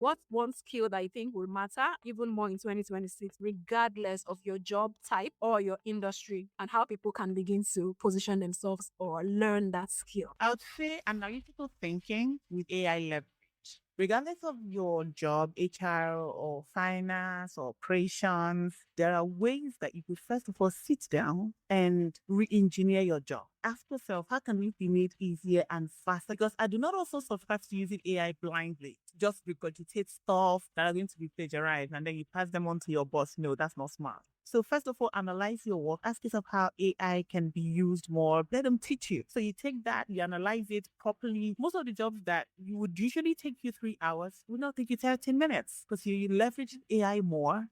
What's one skill that you think will matter even more in 2026, regardless of your job type or your industry, and how people can begin to position themselves or learn that skill? I would say analytical thinking with AI leverage. Regardless of your job, HR or finance or operations, there are ways that you could first of all sit down and re-engineer your job. Ask yourself, how can it be made easier and faster? Because I do not also subscribe to using AI blindly. Just regurgitate stuff that are going to be plagiarized and then you pass them on to your boss. No, that's not smart. So first of all, analyze your work. Ask yourself how AI can be used more. Let them teach you. So you take that, you analyze it properly. Most of the jobs that you would usually take you 3 hours will not take you 13 minutes because you leverage AI more.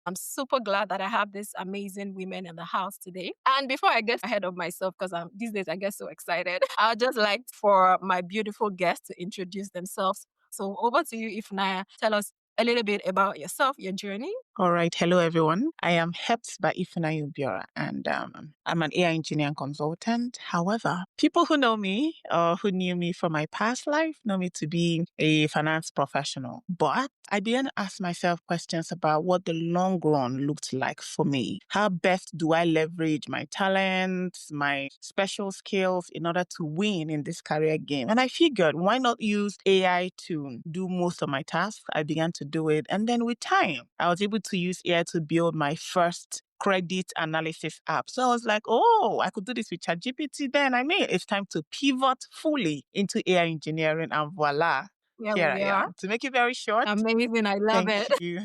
I'm super glad that I have these amazing women in the house today. And before I get ahead of myself, because these days I get so excited, I'd just like for my beautiful guests to introduce themselves. So over to you, Ifnaya. Tell us a little bit about yourself, your journey. All right. Hello, everyone. I am helped by Ifeanyi Ubiora, and I'm an AI engineer and consultant. However, people who know me or who knew me from my past life know me to be a finance professional. But I began to ask myself questions about what the long run looked like for me. How best do I leverage my talents, my special skills in order to win in this career game? And I figured, why not use AI to do most of my tasks? I began to do it. And then with time, I was able to use AI to build my first credit analysis app. So I was like, oh, I could do this with ChatGPT. Then I mean, it's time to pivot fully into AI engineering, and voila, Here here we I are. am. To make it very short, Amazing. I love thank it. you.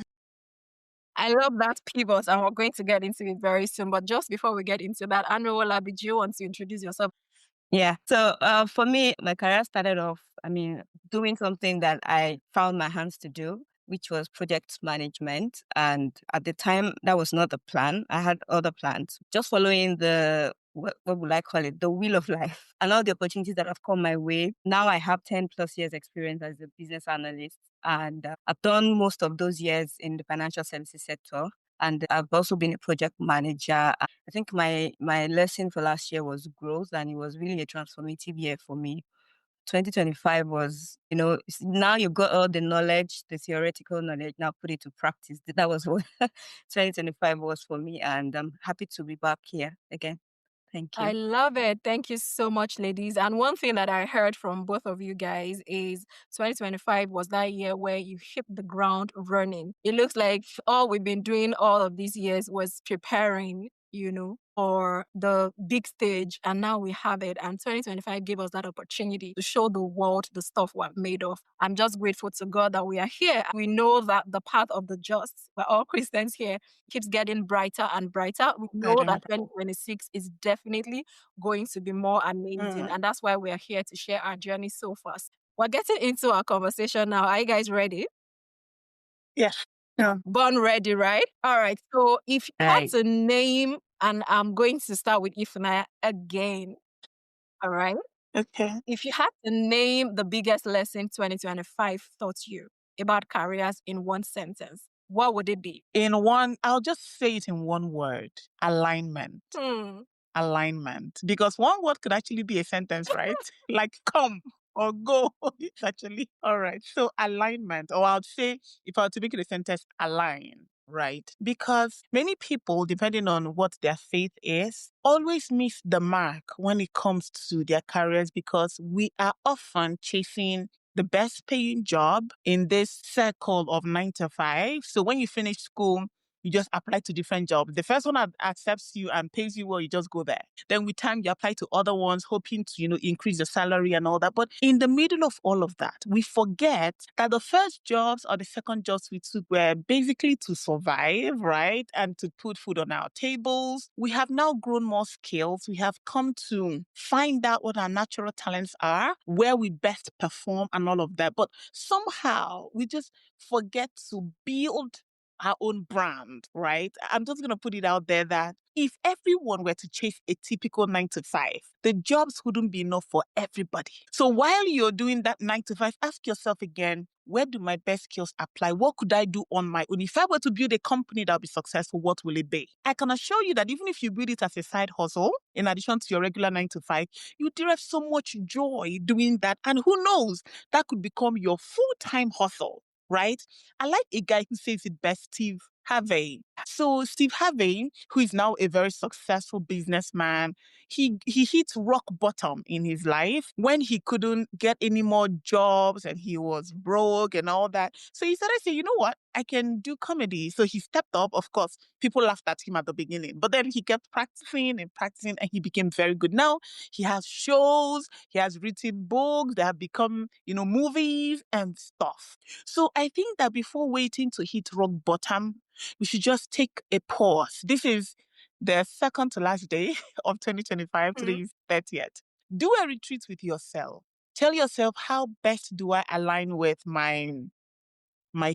I love that pivot, and we're going to get into it very soon. But just before we get into that, Anuola, did you want to introduce yourself? Yeah. So for me, my career started off, doing something that I found my hands to do, which was project management. And at the time, that was not the plan. I had other plans, just following what would I call it? The wheel of life and all the opportunities that have come my way. Now I have 10 plus years experience as a business analyst. And I've done most of those years in the financial services sector. And I've also been a project manager. I think my lesson for last year was growth, and it was really a transformative year for me. 2025 was, now you've got all the knowledge, the theoretical knowledge, now put it to practice. That was what 2025 was for me, and I'm happy to be back here again. Thank I you. love it. Thank you so much, ladies. And one thing that I heard from both of you guys is 2025 was that year where you hit the ground running. It looks like all we've been doing all of these years was preparing, for the big stage. And now we have it. And 2025 gave us that opportunity to show the world the stuff we're made of. I'm just grateful to God that we are here. We know that the path of the just, we're all Christians here, keeps getting brighter and brighter. We know that 2026 is definitely going to be more amazing. And that's why we are here to share our journey so fast. We're getting into our conversation now. Are you guys ready? Yeah. Born ready, right? All right. So if you had Right. to name, and I'm going to start with Ifnaya again. All right. Okay. If you had to name the biggest lesson 2025 taught you about careers in one sentence, what would it be? I'll just say it in one word: alignment. Hmm. Alignment. Because one word could actually be a sentence, right? Like come or go. It's actually all right. So alignment, or I'd say if I were to make it a sentence, align. Right. Because many people, depending on what their faith is, always miss the mark when it comes to their careers because we are often chasing the best paying job in this circle of 9 to 5. So when you finish school, you just apply to different jobs. The first one that accepts you and pays you well, you just go there. Then with time, you apply to other ones, hoping to, increase the salary and all that. But in the middle of all of that, we forget that the first jobs or the second jobs we took were basically to survive, right? And to put food on our tables. We have now grown more skills. We have come to find out what our natural talents are, where we best perform and all of that. But somehow we just forget to build our own brand, right? I'm just going to put it out there that if everyone were to chase a typical 9 to 5, the jobs wouldn't be enough for everybody. So while you're doing that 9 to 5, ask yourself again, where do my best skills apply? What could I do on my own? If I were to build a company that'll be successful, what will it be? I can assure you that even if you build it as a side hustle, in addition to your regular 9 to 5, you derive so much joy doing that. And who knows, that could become your full-time hustle, right? I like a guy who says it best, Steve Harvey. So Steve Harvey, who is now a very successful businessman, he hit rock bottom in his life when he couldn't get any more jobs and he was broke and all that. So he started saying, you know what? I can do comedy. So he stepped up. Of course, people laughed at him at the beginning, but then he kept practicing and practicing and he became very good. Now he has shows, he has written books that have become, movies and stuff. So I think that before waiting to hit rock bottom, we should just take a pause. This is the second to last day of 2025. Today is 30th. Do a retreat with yourself. Tell yourself, how best do I align with my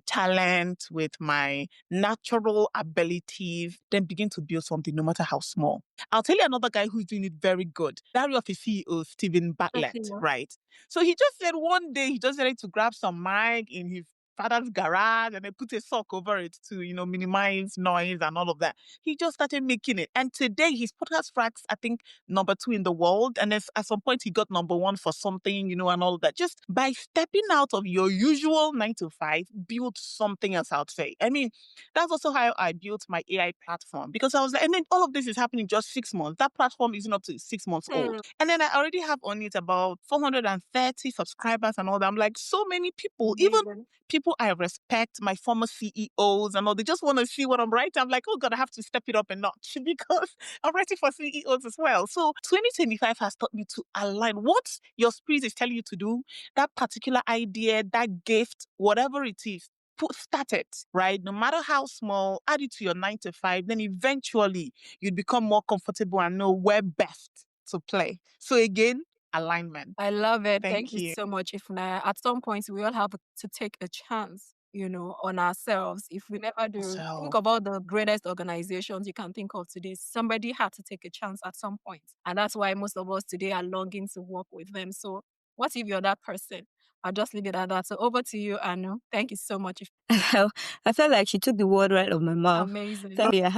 talent, with my natural abilities, then begin to build something, no matter how small. I'll tell you another guy who's doing it very good. That of his CEO, Stephen Bartlett, Okay. right? So he just said one day he just wanted to grab some mic in his father's garage and then put a sock over it to, minimize noise and all of that. He just started making it. And today his podcast ranks, I think, number 2 in the world. And at some point he got number 1 for something, and all of that. Just by stepping out of your usual 9 to 5, build something else, I'd say. I mean, that's also how I built my AI platform, because I was like, and then all of this is happening in just 6 months. That platform isn't up to 6 months old. And then I already have on it about 430 subscribers and all that. I'm like, so many people, even Amazing. people I respect, my former CEOs and all, they just want to see what I'm writing. I'm like, oh God, I have to step it up a notch because I'm writing for CEOs as well. So 2025 has taught me to align what your spirit is telling you to do, that particular idea, that gift, whatever it is. Start it, right? No matter how small, add it to your 9 to 5, then eventually you'd become more comfortable and know where best to play. So again, alignment. I love it. Thank Thank you you. so much, Ifnaya. At some point, we all have to take a chance, on ourselves. If we never do, think So about the greatest organizations you can think of today. Somebody had to take a chance at some point. And that's why most of us today are longing to work with them. So what if you're that person? I'll just leave it at that. So over to you, Anu. Thank you so much. I felt like she took the word right out of my mouth. Amazing. Thank you. I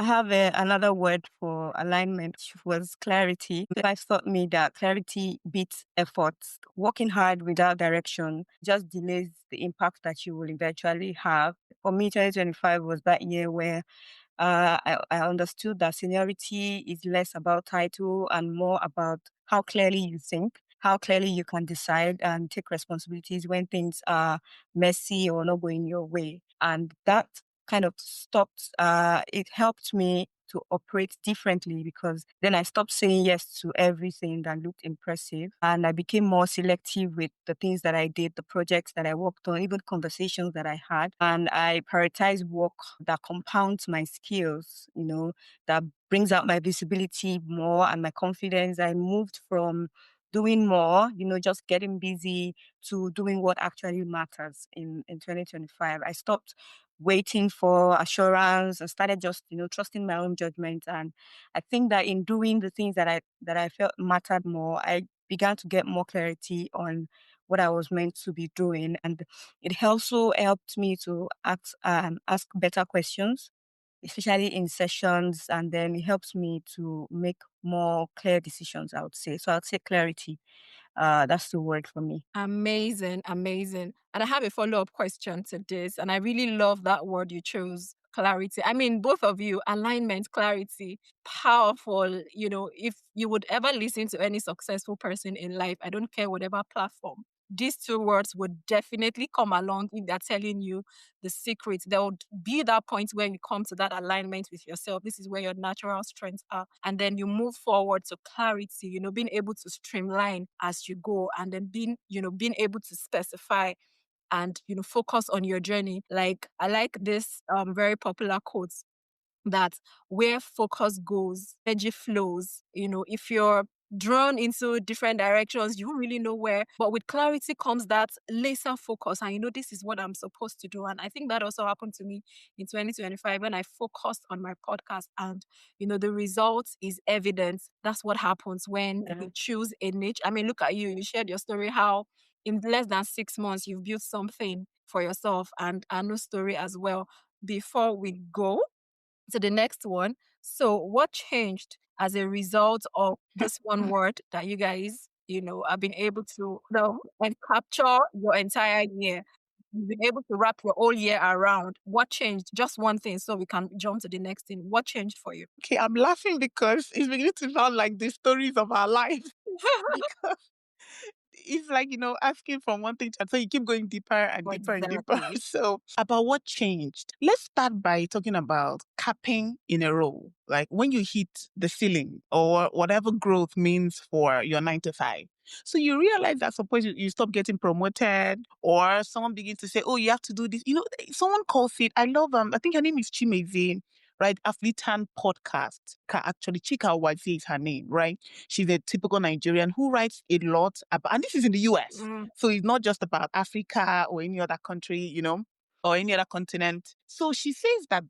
have another word for alignment, which was clarity. Life taught me that clarity beats effort. Working hard without direction just delays the impact that you will eventually have. For me, 2025 was that year where I understood that seniority is less about title and more about how clearly you think, how clearly you can decide and take responsibilities when things are messy or not going your way. And that kind of it helped me to operate differently because then I stopped saying yes to everything that looked impressive and I became more selective with the things that I did, the projects that I worked on, even conversations that I had. And I prioritized work that compounds my skills, that brings out my visibility more and my confidence. I moved from doing more, just getting busy to doing what actually matters in 2025. I stopped waiting for assurance and started just, trusting my own judgment. And I think that in doing the things that I felt mattered more, I began to get more clarity on what I was meant to be doing. And it also helped me to ask better questions, especially in sessions. And then it helps me to make more clear decisions, I would say. So I'd say clarity. That's the word for me. Amazing, amazing. And I have a follow-up question to this, and I really love that word you chose, clarity. I mean, both of you, alignment, clarity, powerful. If you would ever listen to any successful person in life, I don't care whatever platform, these two words would definitely come along if they're telling you the secret. There would be that point where you come to that alignment with yourself. This is where your natural strengths are. And then you move forward to clarity, being able to streamline as you go and then being able to specify and, focus on your journey. Like, I like this very popular quote that where focus goes, energy flows. If you're drawn into different directions. You don't really know where. But with clarity comes that laser focus. And this is what I'm supposed to do. And I think that also happened to me in 2025 when I focused on my podcast. And, the result is evident. That's what happens when you choose a niche. I mean, look at you. You shared your story how in less than 6 months you've built something for yourself, and no story as well. Before we go to the next one, so what changed as a result of this one word that you guys, have been able to and capture your entire year? You've been able to wrap your whole year around. What changed? Just one thing, so we can jump to the next thing. What changed for you? Okay, I'm laughing because it's beginning to sound like the stories of our life. Because it's like, asking from one thing to so you keep going deeper and deeper and deeper. Exactly. So, about what changed? Let's start by talking about capping in a row. Like when you hit the ceiling or whatever growth means for your 9 to 5. So you realize that suppose you stop getting promoted or someone begins to say, oh, you have to do this. Someone calls it, I love, I think her name is Chimeze, right? African podcast. Actually, Chika Wazi is her name, right? She's a typical Nigerian who writes a lot about, and this is in the US. So it's not just about Africa or any other country, or any other continent. So she says that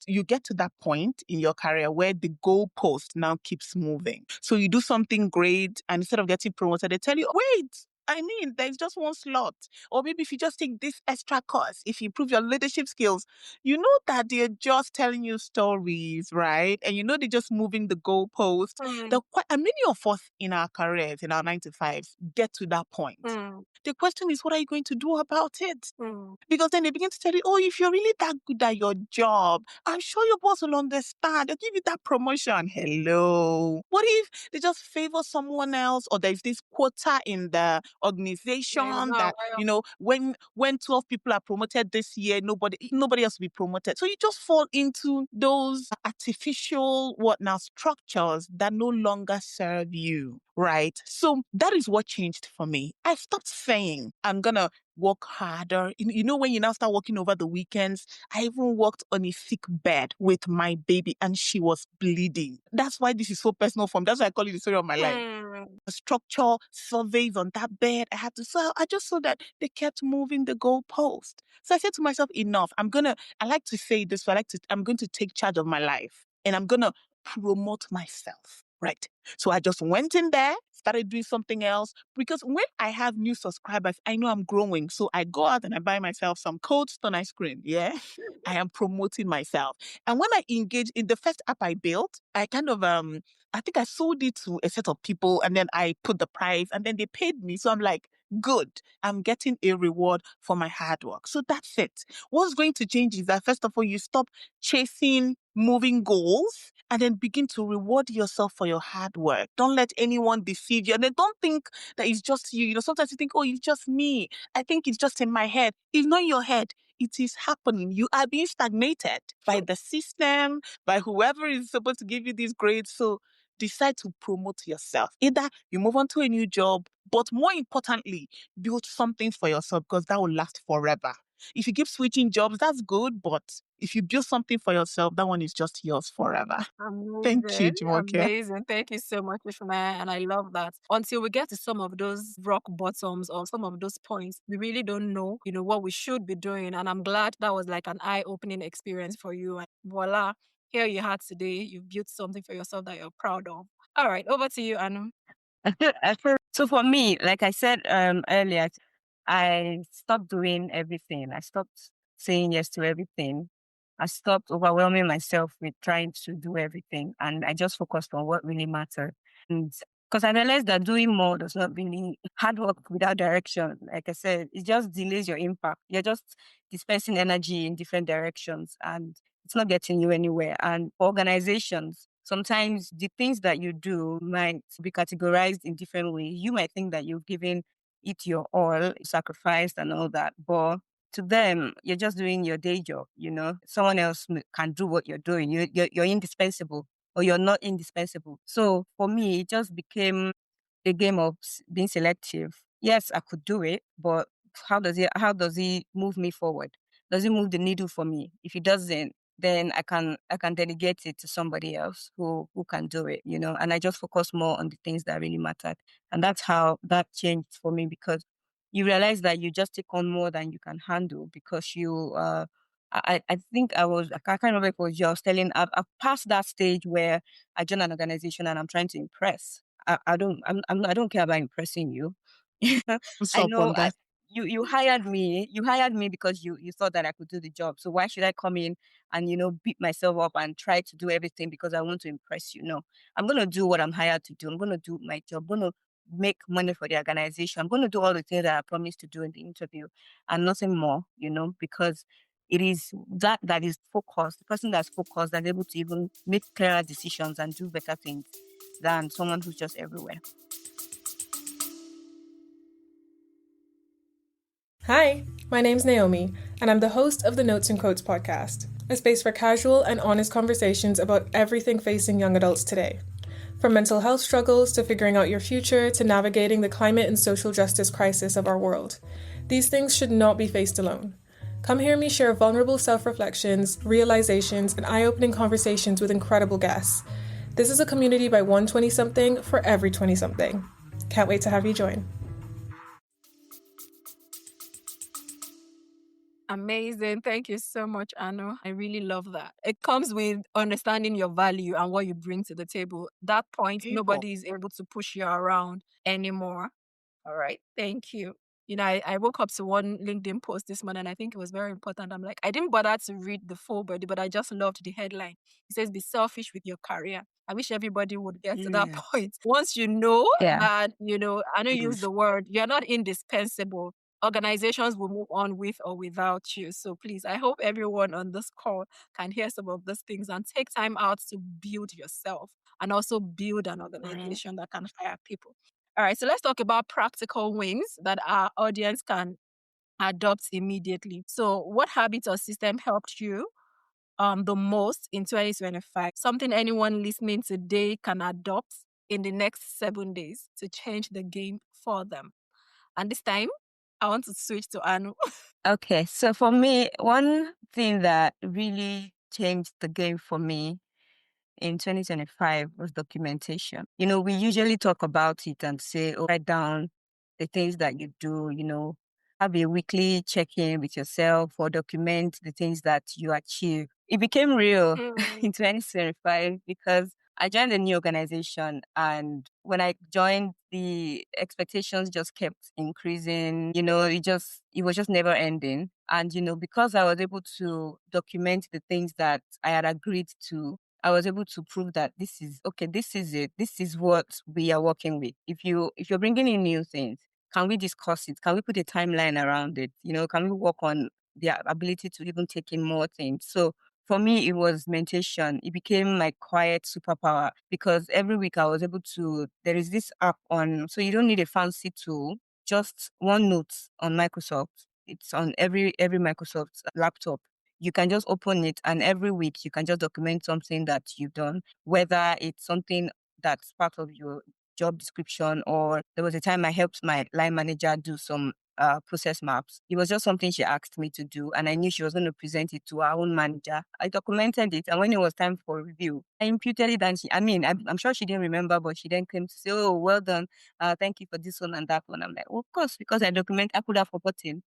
you get to that point in your career where the goalpost now keeps moving. So you do something great, and instead of getting promoted, they tell you, wait, I mean, there's just one slot. Or maybe if you just take this extra course, if you improve your leadership skills, you know that they're just telling you stories, right? And they're just moving the goalpost. And many of us in our careers, in our 9 to 5s, get to that point. The question is, what are you going to do about it? Because then they begin to tell you, oh, if you're really that good at your job, I'm sure your boss will understand. They'll give you that promotion. Hello. What if they just favor someone else, or there's this quota in the organization that, when 12 people are promoted this year, nobody else will be promoted. So you just fall into those artificial structures that no longer serve you, right? So that is what changed for me. I stopped saying I'm gonna work harder. When you now start working over the weekends, I even worked on a sick bed with my baby and she was bleeding. That's why this is so personal for me. That's why I call it the story of my life. Structure surveys on that bed. I just saw that they kept moving the goalpost. So I said to myself, enough. I like to say this, I'm going to take charge of my life and I'm going to promote myself, right? So I just went in there, started doing something else, because when I have new subscribers, I know I'm growing. So I go out and I buy myself some Cold Stone ice cream. Yeah. I am promoting myself. And when I engage in the first app I built, I kind of, I think I sold it to a set of people and then I put the price and then they paid me. So I'm like, good, I'm getting a reward for my hard work. So that's it. What's going to change is that, first of all, you stop chasing moving goals and then begin to reward yourself for your hard work. Don't let anyone deceive you. And then don't think that it's just you. Sometimes you think, oh, it's just me. I think it's just in my head. It's not in your head. It is happening. You are being stagnated by the system, by whoever is supposed to give you these grades. So decide to promote yourself. Either you move on to a new job, but more importantly, build something for yourself because that will last forever. If you keep switching jobs, that's good, but if you build something for yourself, that one is just yours forever. Thank you, Amazing, Jumoke. amazing. Thank you so much, Ishmael. And I love that. Until we get to some of those rock bottoms or some of those points, we really don't know, what we should be doing. And I'm glad that was like an eye-opening experience for you. And voila, here you are today. You've built something for yourself that you're proud of. All right, over to you, Anu. So for me, like I said earlier, I stopped doing everything. I stopped saying yes to everything. I stopped overwhelming myself with trying to do everything. And I just focused on what really mattered. And because I realized that doing more does not really hard work without direction. Like I said, it just delays your impact. You're just dispersing energy in different directions and it's not getting you anywhere. And for organizations, sometimes the things that you do might be categorized in different ways. You might think that you've given it your all, sacrificed and all that, but to them, you're just doing your day job. Someone else can do what you're doing. You're indispensable, or you're not indispensable. So for me, it just became a game of being selective. Yes, I could do it, but how does it move me forward? Does it move the needle for me? If it doesn't, then I can delegate it to somebody else who can do it, and I just focus more on the things that really mattered. And that's how that changed for me, because you realize that you just take on more than you can handle, because I think I can't remember if it was you. I was telling I've passed that stage where I join an organization and I'm trying to impress. I don't care about impressing you. What's I up know on that? you hired me because you thought that I could do the job. So why should I come in and beat myself up and try to do everything because I want to impress you? No, I'm gonna do what I'm hired to do. I'm gonna do my job. I'm gonna make money for the organization. I'm gonna do all the things that I promised to do in the interview and nothing more, because it is that is focused. The person that's focused and able to even make clearer decisions and do better things than someone who's just everywhere. Hi, my name's Naomi, and I'm the host of the Notes and Quotes podcast, a space for casual and honest conversations about everything facing young adults today. From mental health struggles to figuring out your future to navigating the climate and social justice crisis of our world. These things should not be faced alone. Come hear me share vulnerable self reflections, realizations, and eye opening conversations with incredible guests. This is a community by one 20 something for every 20 something. Can't wait to have you join. Amazing. Thank you so much, Anu. I really love that. It comes with understanding your value and what you bring to the table. That point, People. nobody is able to push you around anymore. All right. Thank you. I woke up to one LinkedIn post this morning and I think it was very important. I'm like, I didn't bother to read the full body, but I just loved the headline. It says, be selfish with your career. I wish everybody would get to that Yeah. point. Once you know Yeah. that, I know you use Truth. the word, you're not indispensable. Organizations will move on with or without you. So please, I hope everyone on this call can hear some of these things and take time out to build yourself and also build an Right. organization that can hire people. All right, so let's talk about practical wins that our audience can adopt immediately. So, what habit or system helped you the most in 2025? Something anyone listening today can adopt in the next 7 days to change the game for them. And this time, I want to switch to Anu. Okay, so for me, one thing that really changed the game for me in 2025 was documentation. We usually talk about it and say, oh, write down the things that you do, have a weekly check-in with yourself or document the things that you achieve. It became real Mm. in 2025 because I joined a new organization, and when I joined, the expectations just kept increasing. It was just never ending. And, because I was able to document the things that I had agreed to, I was able to prove that this is okay. This is it. This is what we are working with. If you're bringing in new things, can we discuss it? Can we put a timeline around it? Can we work on the ability to even take in more things? So for me, it was mentation. It became my quiet superpower because every week I was able to. There is this app on, so you don't need a fancy tool. Just OneNote on Microsoft. It's on every Microsoft laptop. You can just open it, and every week you can just document something that you've done, whether it's something that's part of your job description, or there was a time I helped my line manager do some process maps. It was just something she asked me to do, and I knew she was going to present it to our own manager. I documented it, and when it was time for review, I imputed it, and I'm sure she didn't remember, but she then came to say, "Oh, well done. Thank you for this one and that one." I'm like, well, of course, because I could have forgotten,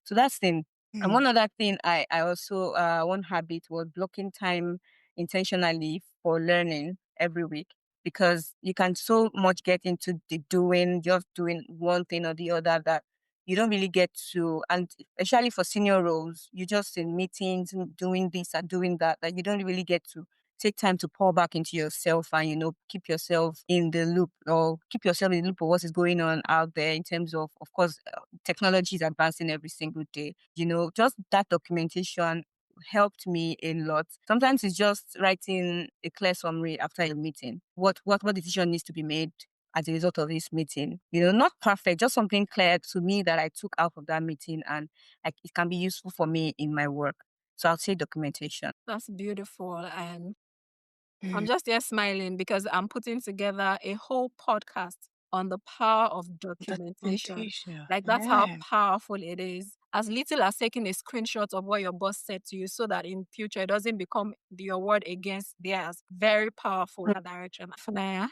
So that's thing. And Mm. one other thing I also one habit was blocking time intentionally for learning every week, because you can so much get into the doing, just doing one thing or the other, that you don't really get to, and especially for senior roles, you just in meetings and doing this and doing that you don't really get to take time to pour back into yourself and keep yourself in the loop, or keep yourself in the loop of what is going on out there in terms of course, technology is advancing every single day. Just that documentation helped me a lot. Sometimes it's just writing a clear summary after a meeting. What decision needs to be made as a result of this meeting? Not perfect, just something clear to me that I took out of that meeting, and like it can be useful for me in my work. So I'll say documentation. That's beautiful. And I'm Mm. just here smiling because I'm putting together a whole podcast on the power of documentation. Documentation. Like, that's how Yeah. powerful it is. as little as taking a screenshot of what your boss said to you so that in future it doesn't become your word against theirs. Very powerful in that direction. Funaya?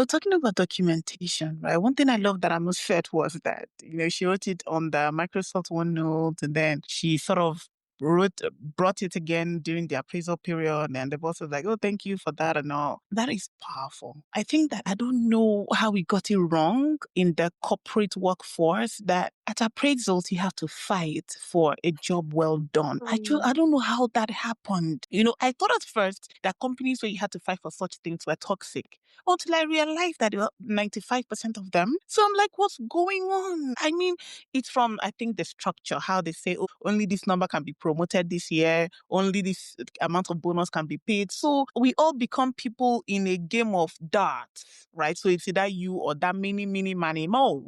Talking about documentation, right? One thing I love that Amos said was that, she wrote it on the Microsoft OneNote, and then she sort of brought it again during the appraisal period, and the boss was like, "Oh, thank you for that," and all. That is powerful. I think that I don't know how we got it wrong in the corporate workforce that at appraisals you have to fight for a job well done. I don't know how that happened. I thought at first that companies where you had to fight for such things were toxic, until I realized that 95% of them. So I'm like, what's going on? I mean, it's from, I think, the structure, how they say, oh, only this number can be promoted this year, only this amount of bonus can be paid. So we all become people in a game of darts, right? So it's either you or that mini, money, more,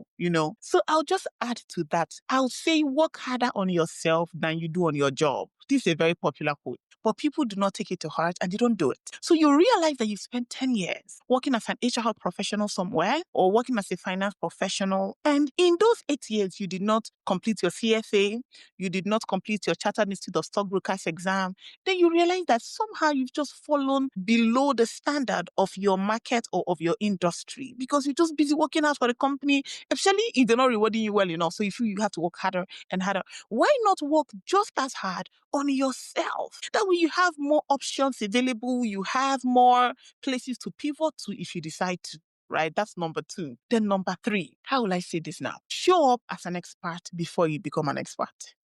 So I'll just add to that. I'll say work harder on yourself than you do on your job. This is a very popular quote, but people do not take it to heart and they don't do it. So you realize that you've spent 10 years working as an HR professional somewhere or working as a finance professional. And in those 8 years, you did not complete your CFA, you did not complete your Chartered Institute of Stockbrokers exam. Then you realize that somehow you've just fallen below the standard of your market or of your industry because you're just busy working out for the company, especially if they're not rewarding you well enough. So you feel you have to work harder and harder. Why not work just as hard on yourself? That way you have more options available, you have more places to pivot to if you decide to. Right? That's number 2. Then number 3, how will I say this now? Show up as an expert before you become an expert.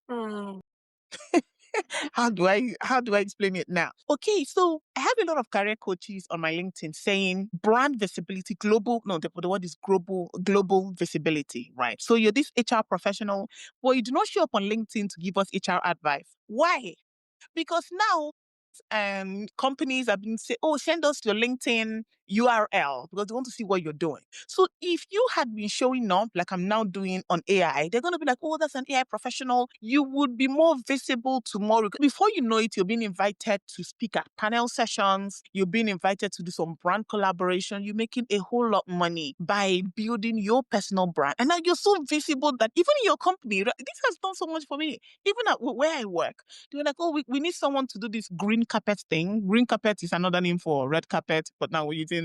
How do I explain it now? Okay, so I have a lot of career coaches on my LinkedIn saying brand visibility, the word is global visibility, right? So you're this HR professional, but you do not show up on LinkedIn to give us HR advice. Why? Because now companies have been saying, oh, send us your LinkedIn URL because they want to see what you're doing. So if you had been showing up like I'm now doing on AI, they're going to be like, oh, that's an AI professional. You would be more visible to more. Before you know it, you're being invited to speak at panel sessions. You're being invited to do some brand collaboration. You're making a whole lot of money by building your personal brand. And now you're so visible that even in your company, this has done so much for me. Even at where I work, they were like, oh, we need someone to do this green carpet thing. Green carpet is another name for red carpet, but now we're using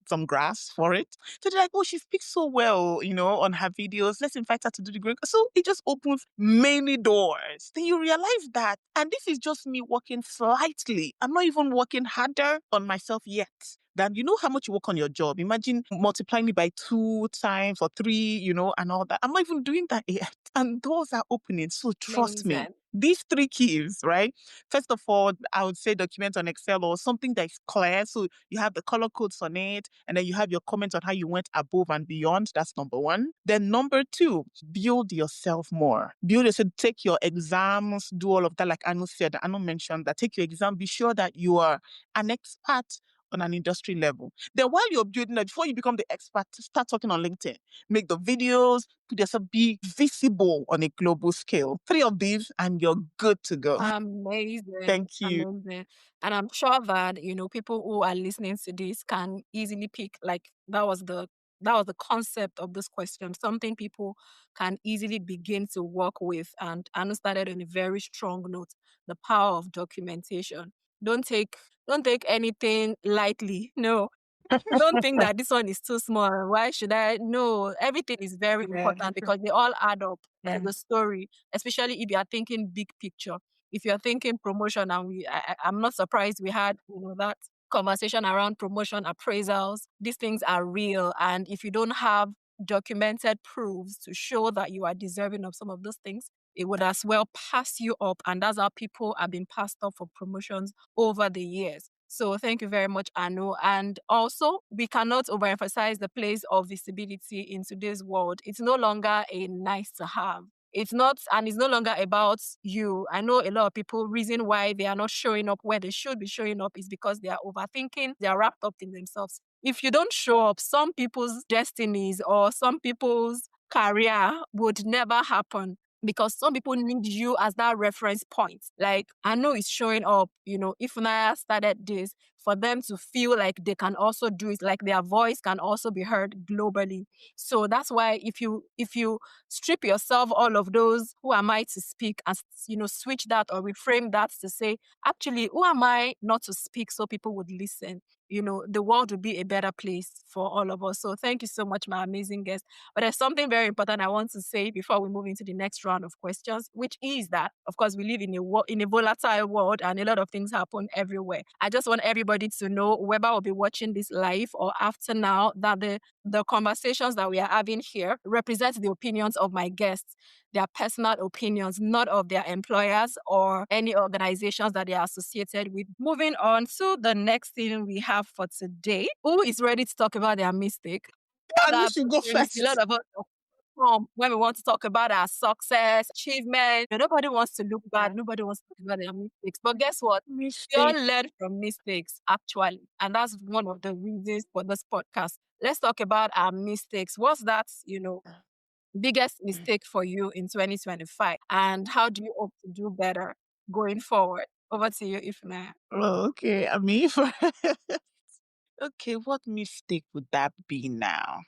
some grass for it. So they're like, oh, she speaks so well, on her videos. Let's invite her to do the green. So it just opens many doors. Then you realize that, and this is just me working slightly. I'm not even working harder on myself yet. Then you know how much you work on your job. Imagine multiplying it by 2 times or 3, and all that. I'm not even doing that yet. And doors are opening. So trust me. Amazing. These 3 keys, right? First of all, I would say document on Excel or something that is clear. So you have the color codes on it, and then you have your comments on how you went above and beyond. That's number 1. Then number 2, build yourself more. Build yourself, take your exams, do all of that. Like Anu said, Anu mentioned that take your exam, be sure that you are an expert on an industry level. Then while you're building that, before you become the expert, start talking on LinkedIn. Make the videos, put yourself, be visible on a global scale. 3 of these and you're good to go. Amazing. Thank you. Amazing. And I'm sure that, people who are listening to this can easily pick, like, that was the concept of this question, something people can easily begin to work with. And Anu started on a very strong note, the power of documentation. Don't take don't take anything lightly. No, don't think that this one is too small. Why should I? No, everything is very important because they all add up to the story, especially if you are thinking big picture. If you're thinking promotion, and I'm not surprised we had that conversation around promotion appraisals. These things are real, and if you don't have documented proofs to show that you are deserving of some of those things, it would as well pass you up, and that's how people have been passed up for promotions over the years. So thank you very much, Anu. And also, we cannot overemphasize the place of visibility in today's world. It's no longer a nice to have. It's not, and it's no longer about you. I know a lot of people, reason why they are not showing up where they should be showing up is because they are overthinking, they are wrapped up in themselves. If you don't show up, some people's destinies or some people's career would never happen because some people need you as that reference point. Like, I know it's showing up, if Naya started this for them to feel like they can also do it, like their voice can also be heard globally. So that's why if you strip yourself all of those, who am I to speak, and switch that or reframe that to say, actually, who am I not to speak so people would listen? The world would be a better place for all of us. So thank you so much, my amazing guest. But there's something very important I want to say before we move into the next round of questions, which is that, of course, we live in a volatile world and a lot of things happen everywhere. I just want everybody to know, whoever will be watching this live or after now, that the conversations that we are having here represent the opinions of my guests, their personal opinions, not of their employers or any organizations that they are associated with. Moving on to the next thing we have for today. Who is ready to talk about their mistake? And you That should go there is a lot first. of us when we want to talk about our success, achievement. Nobody wants to look bad. Nobody wants to talk about their mistakes. But guess what? We all Mistake. learn from mistakes, actually. And that's one of the reasons for this podcast. Let's talk about our mistakes. What's that, biggest mistake for you in 2025? And how do you hope to do better going forward? Over to you, Ifnaya. Oh, okay. I mean, okay, what mistake would that be now?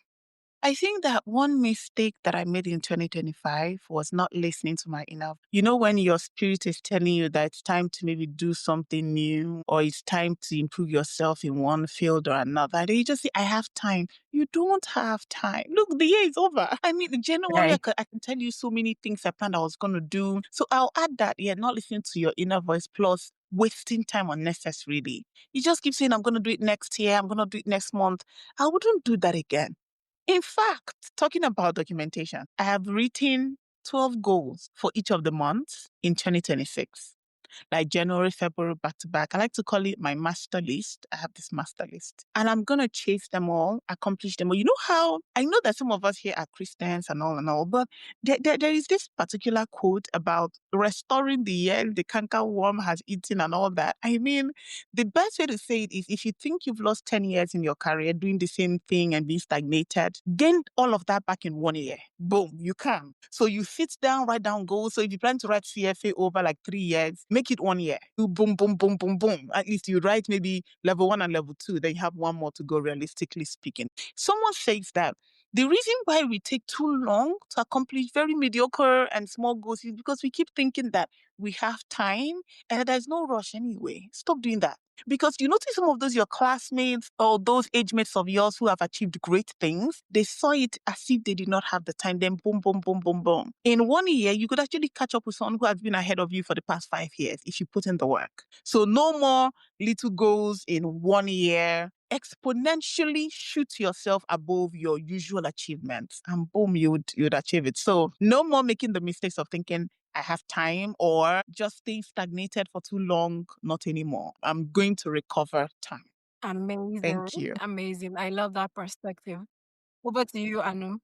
I think that one mistake that I made in 2025 was not listening to my inner. When your spirit is telling you that it's time to maybe do something new or it's time to improve yourself in one field or another, and then you just say, I have time. You don't have time. Look, the year is over. I mean, in January, Right. I can tell you so many things I planned I was going to do. So I'll add that, not listening to your inner voice plus wasting time unnecessarily. You just keep saying, I'm going to do it next year. I'm going to do it next month. I wouldn't do that again. In fact, talking about documentation, I have written 12 goals for each of the months in 2026, like January, February, back to back. I like to call it my master list. I have this master list and I'm going to chase them all, accomplish them all. You know how I know that some of us here are Christians and all, but there is this particular quote about restoring the year the canker worm has eaten and all that. I mean, the best way to say it is if you think you've lost 10 years in your career doing the same thing and being stagnated, gain all of that back in 1 year. Boom, you can. So you sit down, write down goals. So if you plan to write CFA over like 3 years, make it 1 year. Do boom, boom, boom, boom, boom. At least you write maybe level 1 and level 2. Then you have one more to go, realistically speaking. Someone says that the reason why we take too long to accomplish very mediocre and small goals is because we keep thinking that we have time and there's no rush anyway. Stop doing that. Because you notice some of those your classmates or those age mates of yours who have achieved great things, they saw it as if they did not have the time. Then boom, boom, boom, boom, boom. In 1 year, you could actually catch up with someone who has been ahead of you for the past 5 years if you put in the work. So no more little goals in 1 year. Exponentially shoot yourself above your usual achievements and boom, you'd achieve it. So no more making the mistakes of thinking I have time or just staying stagnated for too long. Not anymore. I'm going to recover time. Amazing. Thank you. Amazing. I love that perspective. Over to you, Anu.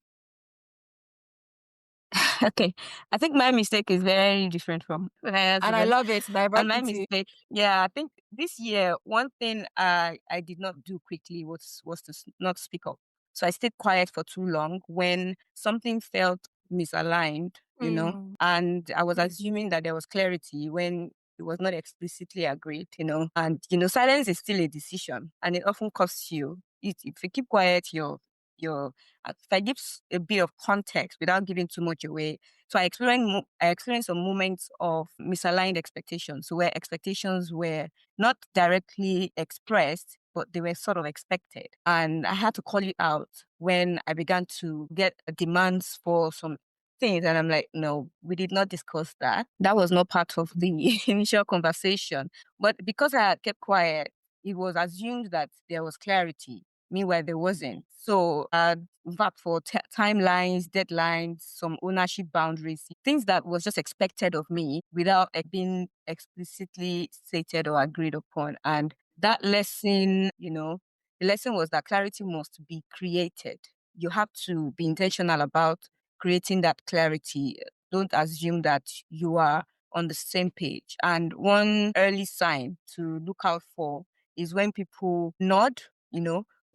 Okay. I think my mistake is very different from Naya's And I even. love it. And my Diversity. mistake, I think this year, one thing I did not do quickly was to not speak up. So I stayed quiet for too long when something felt misaligned, and I was assuming that there was clarity when it was not explicitly agreed, and, silence is still a decision and it often costs you. If you keep quiet, if I give a bit of context without giving too much away, so I experienced some moments of misaligned expectations, so where expectations were not directly expressed, but they were sort of expected. And I had to call it out when I began to get demands for some things. And I'm like, no, we did not discuss that. That was not part of the initial conversation. But because I had kept quiet, it was assumed that there was clarity. Meanwhile, there wasn't. So, in fact, for timelines, deadlines, some ownership boundaries, things that was just expected of me without being explicitly stated or agreed upon. And that lesson, the lesson was that clarity must be created. You have to be intentional about creating that clarity. Don't assume that you are on the same page. And one early sign to look out for is when people nod,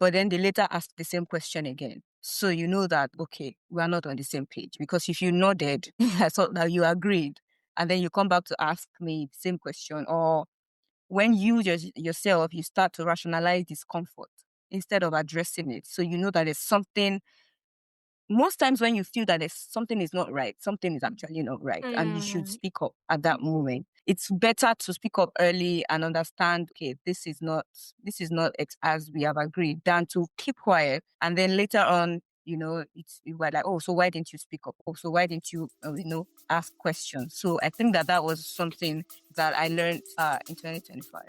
but then they later ask the same question again. So you know that, okay, we are not on the same page. Because if you nodded, I thought that you agreed, and then you come back to ask me the same question, or when you just yourself, you start to rationalize discomfort instead of addressing it. So you know that there's something, most times when you feel that there's something is not right, something is actually not right, and you should speak up at that moment. It's better to speak up early and understand, okay, this is not as we have agreed, than to keep quiet and then later on, we're like, oh, so why didn't you speak up? Oh, so why didn't you, ask questions? So I think that was something that I learned in 2025.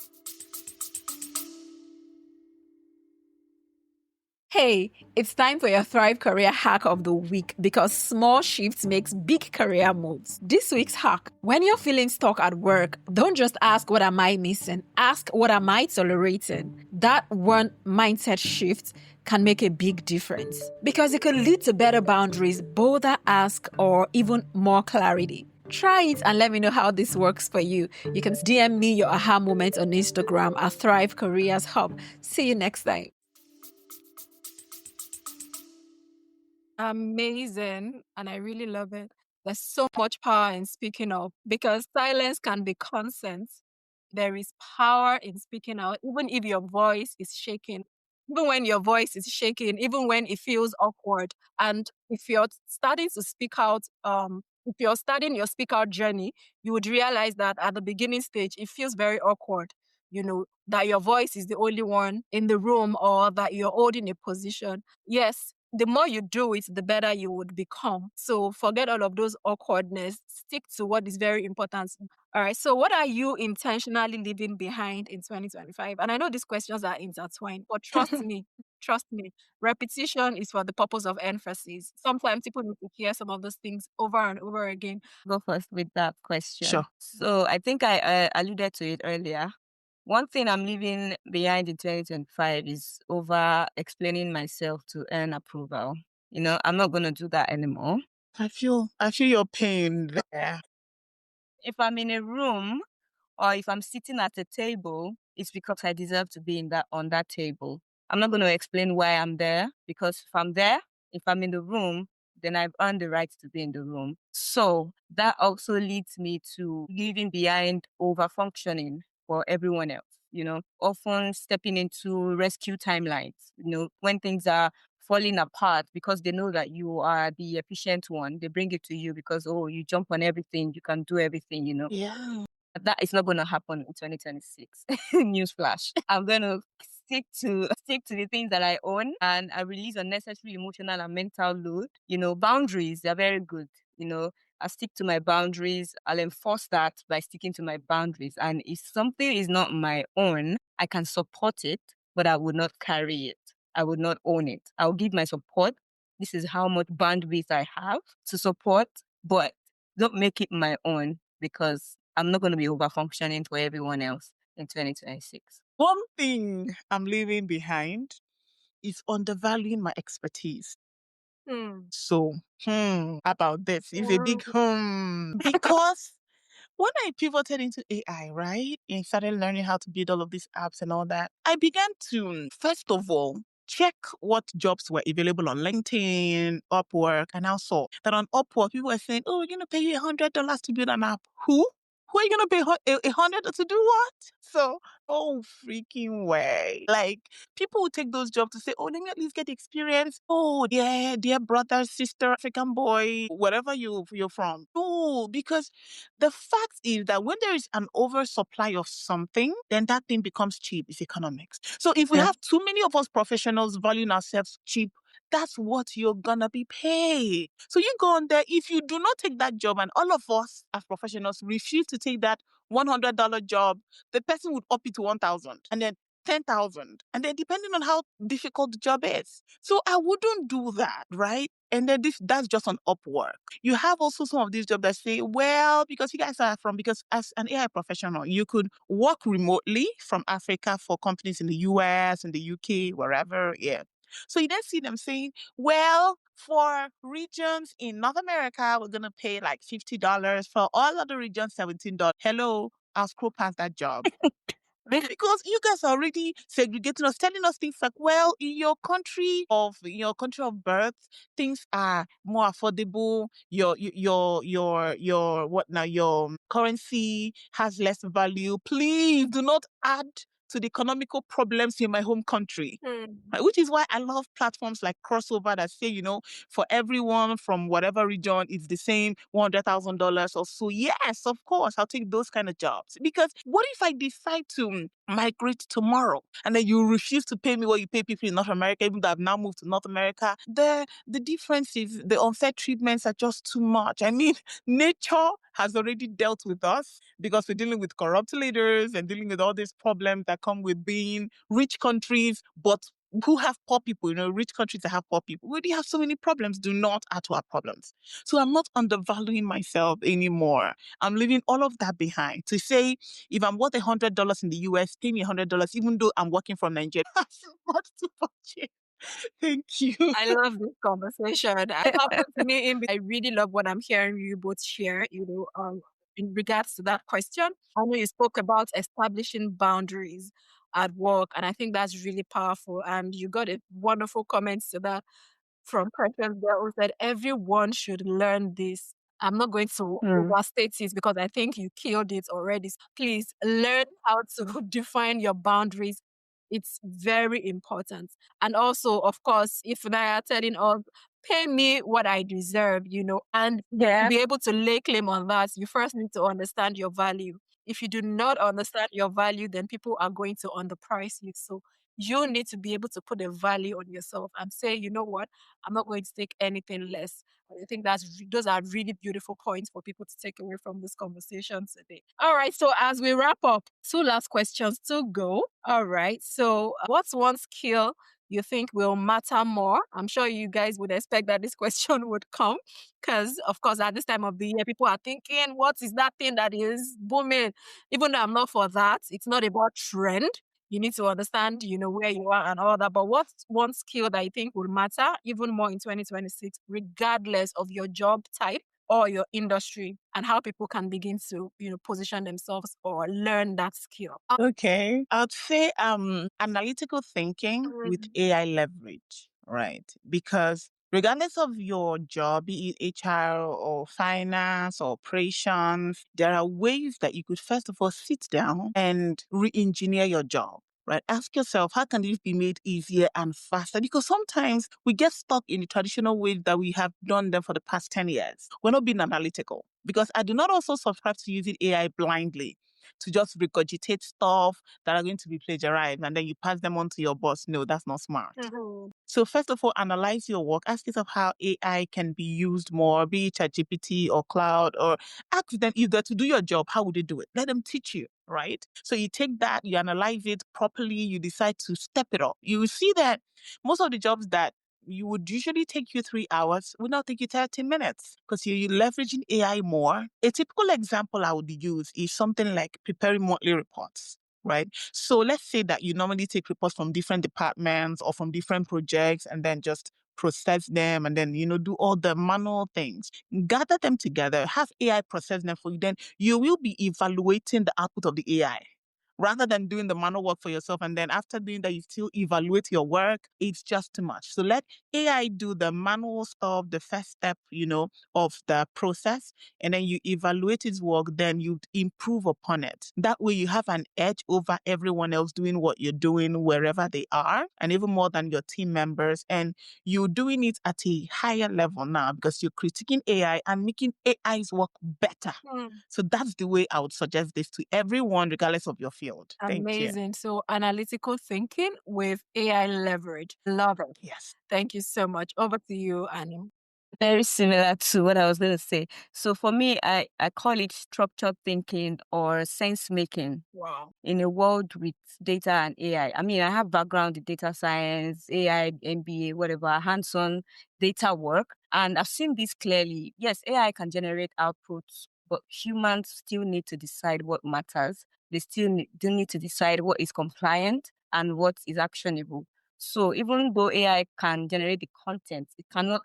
Hey, it's time for your Thrive Career Hack of the Week because small shifts makes big career moves. This week's hack: when you're feeling stuck at work, don't just ask, what am I missing? Ask, what am I tolerating? That one mindset shift can make a big difference because it could lead to better boundaries, bolder ask, or even more clarity. Try it and let me know how this works for you. You can DM me your aha moments on Instagram at Thrive Careers Hub. See you next time. Amazing. And I really love it. There's so much power in speaking up because silence can be consent. There is power in speaking out, even if your voice is shaking. Even when your voice is shaking, even when it feels awkward. And if you're starting to speak out, if you're starting your speak out journey, you would realize that at the beginning stage, it feels very awkward. That your voice is the only one in the room or that you're holding a position. Yes, the more you do it, the better you would become. So forget all of those awkwardness. Stick to what is very important. All right. So what are you intentionally leaving behind in 2025? And I know these questions are intertwined, but trust me, repetition is for the purpose of emphasis. Sometimes people need to hear some of those things over and over again. Go first with that question. Sure. So I think I alluded to it earlier. One thing I'm leaving behind in 2025 is over explaining myself to earn approval. I'm not going to do that anymore. I feel your pain there. If I'm in a room or if I'm sitting at a table, it's because I deserve to be on that table. I'm not going to explain why I'm there, because if I'm there, if I'm in the room, then I've earned the right to be in the room. So that also leads me to leaving behind over functioning for everyone else, often stepping into rescue timelines, when things are falling apart because they know that you are the efficient one. They bring it to you because, oh, you jump on everything, you can do everything, Yeah. That is not going to happen in 2026. Newsflash. I'm going to stick to the things that I own, and I release unnecessary emotional and mental load. Boundaries, they're very good. I stick to my boundaries. I'll enforce that by sticking to my boundaries. And if something is not my own, I can support it, but I would not carry it. I would not own it. I'll give my support. This is how much bandwidth I have to support, but don't make it my own, because I'm not going to be over functioning for everyone else in 2026. One thing I'm leaving behind is undervaluing my expertise. So, about this is a big because when I pivoted into AI, right, and started learning how to build all of these apps and all that, I began to, first of all, check what jobs were available on LinkedIn, Upwork, and I saw that on Upwork, people were saying, oh, we're going to pay you $100 to build an app. Who? Who are you going to pay $100 to do what? So, oh, freaking way. Like, people would take those jobs to say, oh, let me at least get experience. Oh, dear brother, sister, African boy, wherever you're from. No, because the fact is that when there is an oversupply of something, then that thing becomes cheap. It's economics. So if we have too many of us professionals valuing ourselves cheap, that's what you're gonna be paid. So you go on there, if you do not take that job, and all of us as professionals refuse to take that $100 job, the person would up it to 1,000 and then 10,000. And then depending on how difficult the job is. So I wouldn't do that, right? And then that's just on Upwork. You have also some of these jobs that say, well, because you guys are because as an AI professional, you could work remotely from Africa for companies in the US and the UK, wherever. Yeah. So you then see them saying, well, for regions in North America, we're going to pay like $50. For all other regions, $17. Hello, I'll scroll past that job. Because you guys are already segregating us, telling us things like, well, in your country of birth, things are more affordable. Your what now? Your currency has less value. Please do not add to the economical problems in my home country. Right, which is why I love platforms like Crossover that say, for everyone from whatever region, it's the same $100,000 or so. Yes, of course, I'll take those kind of jobs. Because what if I decide to migrate tomorrow and then you refuse to pay me what you pay people in North America, even though I've now moved to North America? The difference is the unfair treatments are just too much. I mean, nature has already dealt with us because we're dealing with corrupt leaders and dealing with all these problems that come with being rich countries, but who have poor people, rich countries that have poor people. We already have so many problems. Do not add to our problems. So I'm not undervaluing myself anymore. I'm leaving all of that behind to say, if I'm worth $100 in the US, pay me $100, even though I'm working from Nigeria. That's not too much. Thank you. I love this conversation. It happened to me I really love what I'm hearing you both share, in regards to that question. I know you spoke about establishing boundaries at work, and I think that's really powerful. And you got a wonderful comments to that from Precious there who said everyone should learn this. I'm not going to overstate it because I think you killed it already. Please learn how to define your boundaries. It's very important. And also, of course, if they are telling us, pay me what I deserve, and to be able to lay claim on that, you first need to understand your value. If you do not understand your value, then people are going to underprice you. So you need to be able to put a value on yourself and say, you know what, I'm not going to take anything less. I think those are really beautiful points for people to take away from this conversation today. All right. So as we wrap up, two last questions to go. All right. So what's one skill you think will matter more? I'm sure you guys would expect that this question would come because, of course, at this time of the year, people are thinking, what is that thing that is booming? Even though I'm not for that, it's not about trend. You need to understand, where you are and all that. But what's one skill that I think will matter even more in 2026, regardless of your job type or your industry, and how people can begin to, position themselves or learn that skill? Okay. I'd say analytical thinking with AI leverage, right? Because regardless of your job, be it HR or finance or operations, there are ways that you could first of all sit down and re-engineer your job. Right. Ask yourself, how can this be made easier and faster? Because sometimes we get stuck in the traditional way that we have done them for the past 10 years. We're not being analytical. Because I do not also subscribe to using AI blindly to just regurgitate stuff that are going to be plagiarized and then you pass them on to your boss. No, that's not smart. So first of all, analyze your work. Ask yourself how AI can be used more, be it ChatGPT or cloud, or ask them if they're to do your job, how would they do it? Let them teach you, right? So you take that, you analyze it properly, you decide to step it up. You will see that most of the jobs that you would usually take you 3 hours will now take you 30 minutes because you're leveraging AI more. A typical example I would use is something like preparing monthly reports. Right. So let's say that you normally take reports from different departments or from different projects and then just process them and then, do all the manual things. Gather them together, have AI process them for you. Then you will be evaluating the output of the AI rather than doing the manual work for yourself. And then after doing that, you still evaluate your work. It's just too much. So let AI do the manual stuff, the first step, of the process. And then you evaluate its work, then you improve upon it. That way you have an edge over everyone else doing what you're doing wherever they are, and even more than your team members. And you're doing it at a higher level now because you're critiquing AI and making AI's work better. So that's the way I would suggest this to everyone, regardless of your field. Thank you. Amazing. So analytical thinking with AI leverage. Love it. Yes. Thank you so much. Over to you, Annie. Very similar to what I was going to say. So for me, I call it structured thinking or sense making. Wow. In a world with data and AI. I mean, I have background in data science, AI, MBA, whatever, hands-on data work. And I've seen this clearly. Yes, AI can generate outputs, but humans still need to decide what matters. They still do need to decide what is compliant and what is actionable. So even though AI can generate the content, it cannot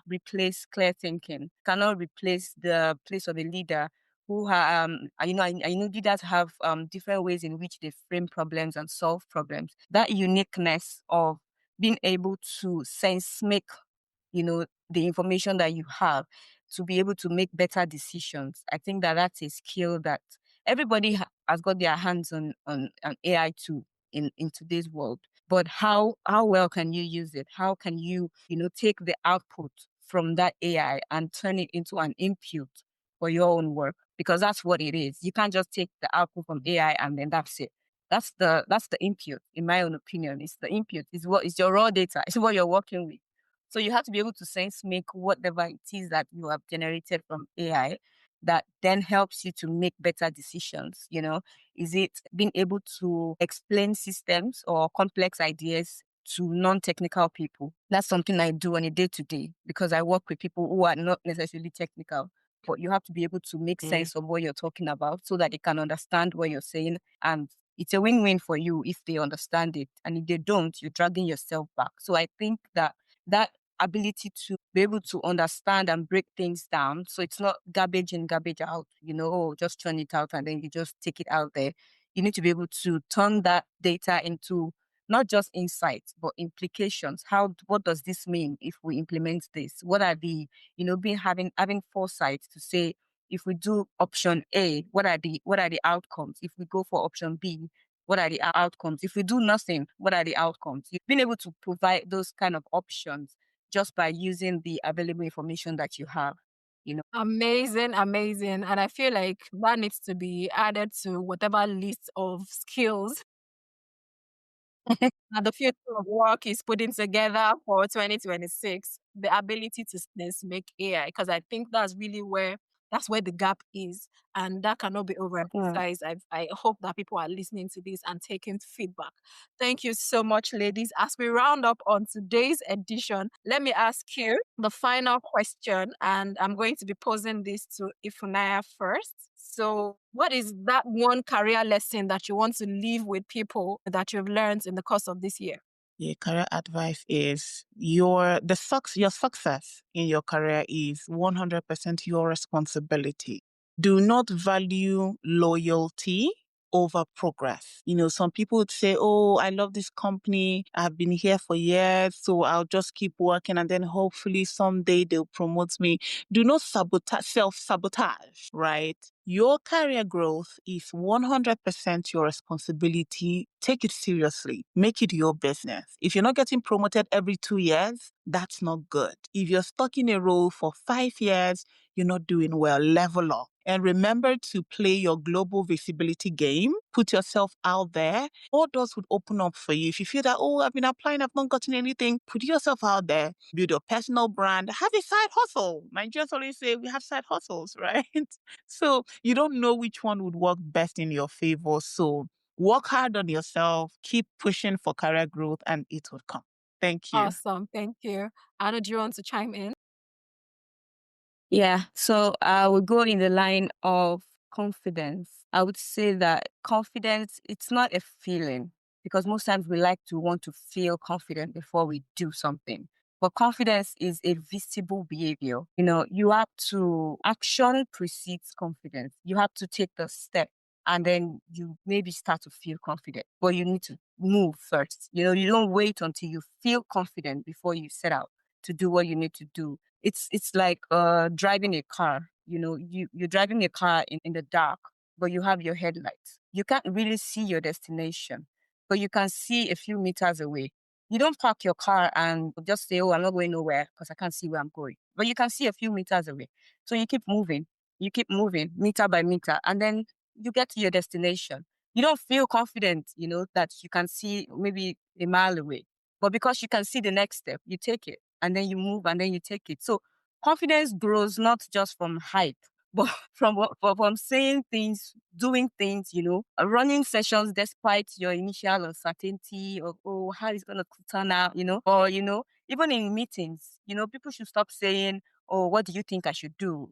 replace clear thinking, cannot replace the place of a leader who I know leaders have different ways in which they frame problems and solve problems. That uniqueness of being able to sense make, the information that you have to be able to make better decisions. I think that that's a skill that everybody has got their hands on AI too in today's world. But how well can you use it? How can you, take the output from that AI and turn it into an input for your own work? Because that's what it is. You can't just take the output from AI and then that's it. That's the input, in my own opinion. It's the input. It's what is your raw data. It's what you're working with. So you have to be able to sense make whatever it is that you have generated from AI that then helps you to make better decisions. Is it being able to explain systems or complex ideas to non-technical people? That's something I do on a day-to-day because I work with people who are not necessarily technical. But you have to be able to make sense of what you're talking about so that they can understand what you're saying. And it's a win-win for you if they understand it. And if they don't, you're dragging yourself back. So I think that ability to be able to understand and break things down. So it's not garbage in, garbage out, just churn it out and then you just take it out there. You need to be able to turn that data into not just insights, but implications. What does this mean if we implement this? What are the, having foresight to say, if we do option A, what are the outcomes? If we go for option B, what are the outcomes? If we do nothing, what are the outcomes? You've been able to provide those kind of options just by using the available information that you have. Amazing, amazing. And I feel like that needs to be added to whatever list of skills that the future of work is putting together for 2026, the ability to make AI, because I think that's where the gap is, and that cannot be Yeah. overemphasized. I hope that people are listening to this and taking feedback. Thank you so much, ladies. As we round up on today's edition, let me ask you the final question, and I'm going to be posing this to Ifunaya first. So, what is that one career lesson that you want to leave with people that you've learned in the course of this year? The career advice is your success in your career is 100% your responsibility. Do not value loyalty over progress. Some people would say, "Oh, I love this company. I've been here for years, so I'll just keep working and then hopefully someday they'll promote me." Do not self-sabotage, right? Your career growth is 100% your responsibility. Take it seriously. Make it your business. If you're not getting promoted every 2 years, that's not good. If you're stuck in a role for 5 years, you're not doing well. Level up. And remember to play your global visibility game. Put yourself out there. All doors would open up for you. If you feel that, oh, I've been applying, I've not gotten anything, put yourself out there. Build your personal brand. Have a side hustle. Nigerians always say we have side hustles, right? So you don't know which one would work best in your favor. So work hard on yourself, keep pushing for career growth, and it will come. Thank you. Awesome. Thank you. Anna, do you want to chime in? Yeah. So I would go in the line of confidence. I would say that confidence, it's not a feeling because most times we like to want to feel confident before we do something. But confidence is a visible behavior. You have to action precedes confidence. You have to take the step and then you maybe start to feel confident. But you need to move first. You don't wait until you feel confident before you set out to do what you need to do. It's like driving a car. You're driving a car in the dark, but you have your headlights. You can't really see your destination, but you can see a few meters away. You don't park your car and just say, "Oh, I'm not going nowhere because I can't see where I'm going." But you can see a few meters away. So you keep moving meter by meter, and then you get to your destination. You don't feel confident, that you can see maybe a mile away. But because you can see the next step, you take it and then you move and then you take it. So confidence grows not just from height, but from saying things, doing things, running sessions despite your initial uncertainty of, oh, how is it going to turn out, or, even in meetings, people should stop saying, oh, what do you think I should do?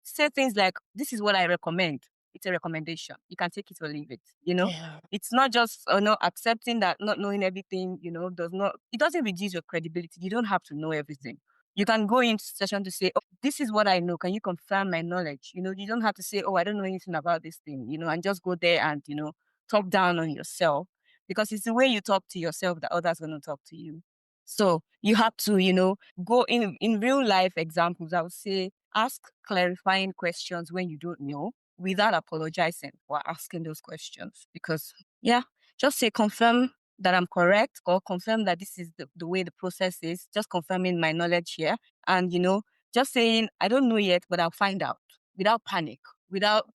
Say things like, this is what I recommend. It's a recommendation. You can take it or leave it. Yeah. It's not just accepting that not knowing everything, it doesn't reduce your credibility. You don't have to know everything. You can go into session to say, oh, this is what I know. Can you confirm my knowledge? You don't have to say, oh, I don't know anything about this thing, and just go there and, talk down on yourself, because it's the way you talk to yourself that others are going to talk to you. So you have to, go in real life examples. I would say ask clarifying questions when you don't know without apologizing for asking those questions. Because, yeah, just say confirm that I'm correct, or confirm that this is the way the process is, just confirming my knowledge here. And, just saying, I don't know yet, but I'll find out without panic, without,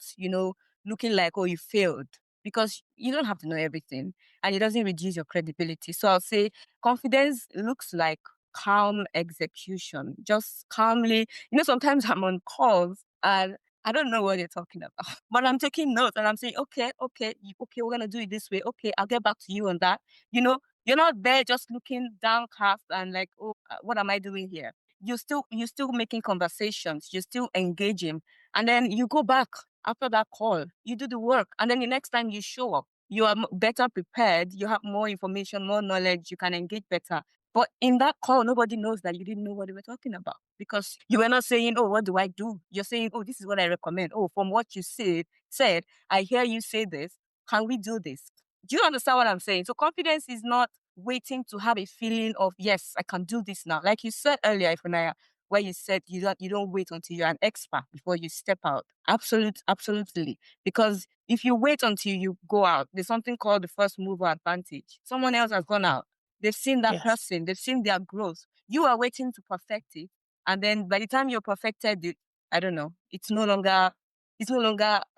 looking like, oh, you failed, because you don't have to know everything and it doesn't reduce your credibility. So I'll say confidence looks like calm execution, just calmly. Sometimes I'm on calls and I don't know what they're talking about, but I'm taking notes and I'm saying, okay, we're going to do it this way. Okay, I'll get back to you on that. You're not there just looking downcast and like, oh, what am I doing here? You're still making conversations. You're still engaging. And then you go back after that call, you do the work. And then the next time you show up, you are better prepared. You have more information, more knowledge. You can engage better. But in that call, nobody knows that you didn't know what they were talking about, because you were not saying, oh, what do I do? You're saying, oh, this is what I recommend. Oh, from what you said, I hear you say this. Can we do this? Do you understand what I'm saying? So confidence is not waiting to have a feeling of, yes, I can do this now. Like you said earlier, Ifunaya, where you said you don't wait until you're an expert before you step out. Absolutely. Because if you wait until you go out, there's something called the first mover advantage. Someone else has gone out. They've seen that Yes. person. They've seen their growth. You are waiting to perfect it. And then by the time you're perfected it, I don't know, it's no longer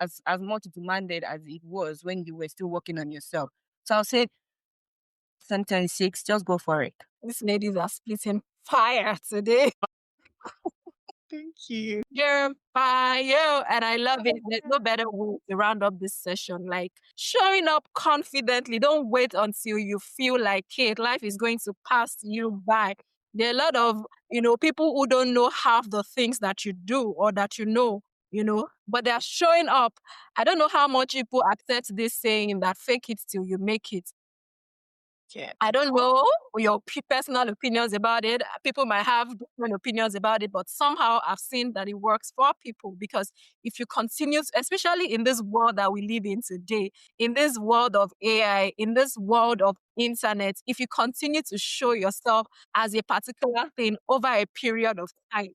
as much demanded as it was when you were still working on yourself. So I'll say sentence 6, just go for it. These ladies are splitting fire today. Thank you. You're fire. And I love it. There's no better way to round up this session. Like showing up confidently. Don't wait until you feel like it. Life is going to pass you by. There are a lot of, people who don't know half the things that you do or that but they're showing up. I don't know how much people accept this saying that fake it till you make it. Yeah. I don't know your personal opinions about it. People might have different opinions about it, but somehow I've seen that it works for people, because if you continue, especially in this world that we live in today, in this world of AI, in this world of internet, if you continue to show yourself as a particular thing over a period of time,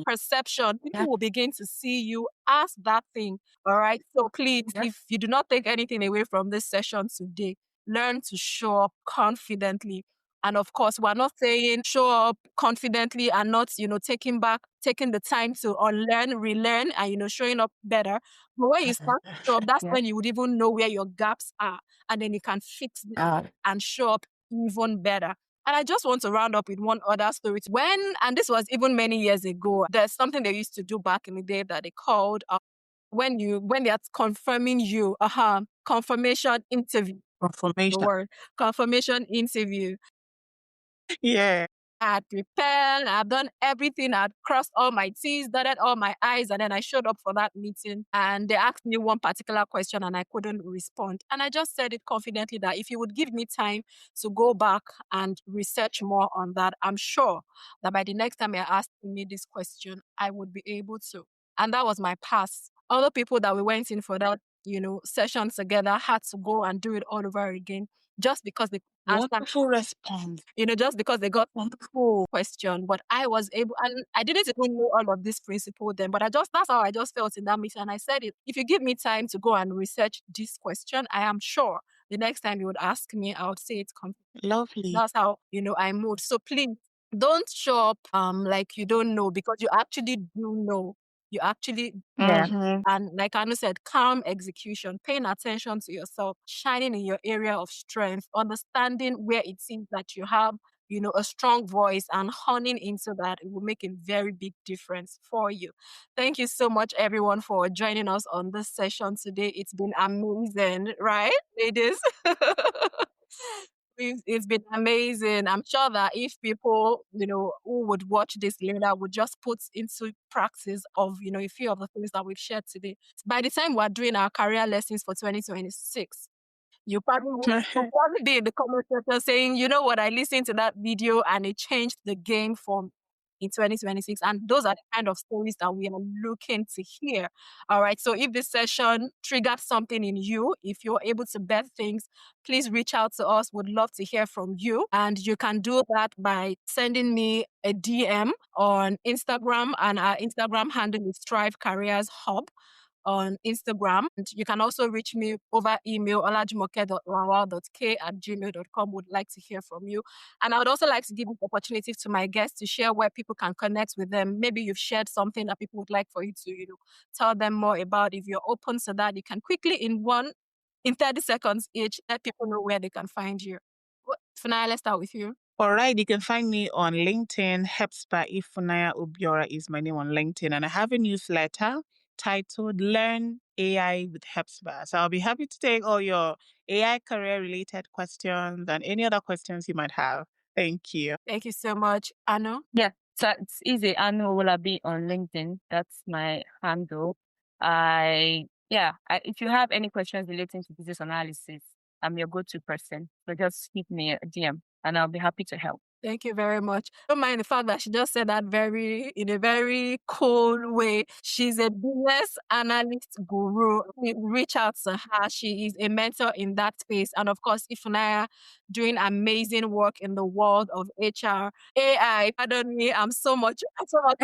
perception, people will begin to see you as that thing. All right. So please, if you do not take anything away from this session today, learn to show up confidently. And of course, we're not saying show up confidently and not, taking the time to unlearn, relearn, and, showing up better. But when you start to show up, that's when you would even know where your gaps are. And then you can fix them and show up even better. And I just want to round up with one other story. And this was even many years ago, there's something they used to do back in the day that they called when they're confirming you, confirmation interview. The Confirmation. word confirmation interview. Yeah. I had prepared, I've done everything, I'd crossed all my T's, dotted all my I's, and then I showed up for that meeting and they asked me one particular question and I couldn't respond. And I just said it confidently that if you would give me time to go back and research more on that, I'm sure that by the next time you're asking me this question, I would be able to. And that was my past. Other people that we went in for that, session together had to go and do it all over again just because they answered Wonderful response. just because they got wonderful question. But I was able, and I didn't even know all of this principle then, but that's how I just felt in that meeting. And I said it, if you give me time to go and research this question, I am sure the next time you would ask me, I would say it confidently. Lovely. That's how, I moved. So please don't show up like you don't know, because you actually do know. You actually and like Anu said, calm execution, paying attention to yourself, shining in your area of strength, understanding where it seems that you have, a strong voice, and honing into that, it will make a very big difference for you. Thank you so much, everyone, for joining us on this session today. It's been amazing, right, ladies? It's been amazing. I'm sure that if people, who would watch this later would just put into practice of, a few of the things that we've shared today. By the time we're doing our career lessons for 2026, you'll probably be in the comment section saying, you know what, I listened to that video and it changed the game for me. in 2026. And those are the kind of stories that we are looking to hear. All right. So if this session triggered something in you, if you're able to bet things, please reach out to us. Would love to hear from you. And you can do that by sending me a DM on Instagram. And our Instagram handle is Thrive Careers Hub on Instagram. And you can also reach me over email, olajumoke.lawal.k@gmail.com. Would like to hear from you. And I would also like to give this opportunity to my guests to share where people can connect with them. Maybe you've shared something that people would like for you to, tell them more about. If you're open to that, you can quickly in 30 seconds each, let people know where they can find you. Funaya, let's start with you. All right, you can find me on LinkedIn. Hepzibah Ifunanya Obiora is my name on LinkedIn, and I have a newsletter titled Learn AI with Hepzibah. So I'll be happy to take all your AI career related questions and any other questions you might have. Thank you. Thank you so much, Anu. Yeah, so it's easy. Anu will be on LinkedIn. That's my handle. If you have any questions relating to business analysis, I'm your go-to person. So just hit me a DM and I'll be happy to help. Thank you very much. Don't mind the fact that she just said that in a very cool way. She's a business analyst guru. Reach out to her. She is a mentor in that space. And of course, Ifunanya doing amazing work in the world of HR. AI, pardon me, I'm so much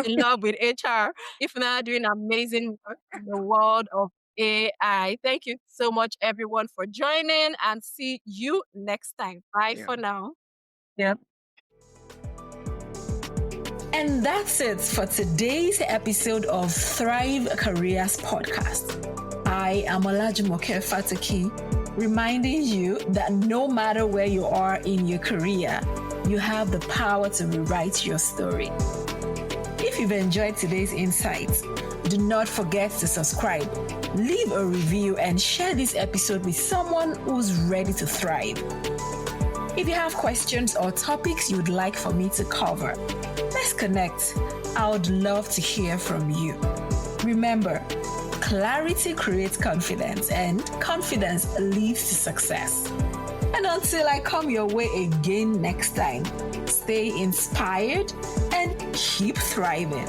in love with HR. Ifunanya doing amazing work in the world of AI. Thank you so much, everyone, for joining, and see you next time. Bye for now. Yeah. And that's it for today's episode of Thrive Careers Podcast. I am Olajumoke Fataki, reminding you that no matter where you are in your career, you have the power to rewrite your story. If you've enjoyed today's insights, do not forget to subscribe, leave a review, and share this episode with someone who's ready to thrive. If you have questions or topics you'd like for me to cover, let's connect. I would love to hear from you. Remember, clarity creates confidence, and confidence leads to success. And until I come your way again next time, stay inspired and keep thriving.